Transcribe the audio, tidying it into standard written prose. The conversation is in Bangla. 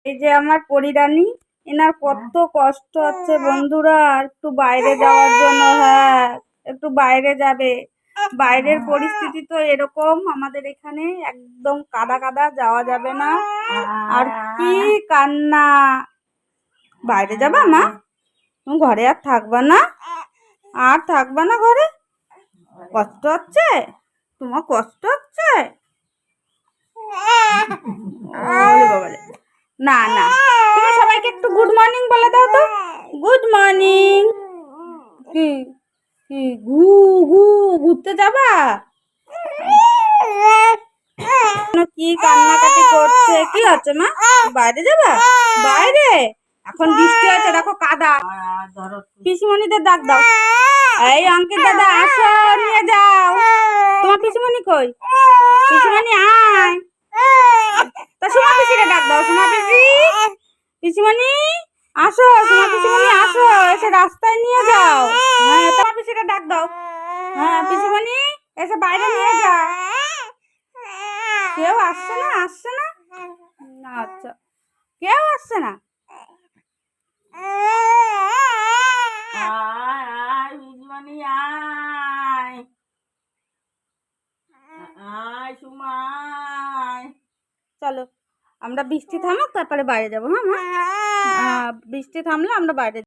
এই যে আমার পরিরানী, এনার কত কষ্ট হচ্ছে বন্ধুরা একটু বাইরে যাওয়ার জন্য। হ্যাঁ, একটু বাইরে যাবে। বাইরের পরিস্থিতি তো এরকম, আমাদের এখানে একদম কাদা কাদা, যাওয়া যাবে না। আর কি কান্না! বাইরে যাবা মা? তুমি ঘরে আর থাকবা না? আর থাকবা না ঘরে? কষ্ট হচ্ছে? তোমার কষ্ট হচ্ছে? ওরে বাবারে! না না, তুমি সবাইকে একটু গুড মর্নিং বলে দাও তো। Good morning. কি কি ঘু ঘু ঘুরতে যাবা? কি কান্নাকাটি করছে? কি হচ্ছে মা? বাইরে যাবা? বাইরে এখন বৃষ্টি হচ্ছে, দেখো কাদা। পিসিমণিদের ডাক দাও। এই অঙ্কিত দাদা আসো, নিয়ে যাও। তোমার পিসিমণি কই? পিসিমণি আয়। তা সোমা পিসিকে ডাক দাও। সোমা পিসি, পিসিমণি আসো। সোমা পিসিমণি আসো, এসে রাস্তায় নিয়ে যাও। হ্যাঁ, তোমার পিসিকে ডাক দাও। হ্যাঁ, পিসিমণি এসে বাইরে নিয়ে যাও। কেউ আসছে না? আসছে না? আচ্ছা, কেউ আসছে না? আয় আয় পিসিমণি আয়। আয় সুমাই। চলো, আমরা বৃষ্টি থামুক তারপরে বাইরে যাবো। হ্যাঁ, বৃষ্টি থামলে আমরা বাইরে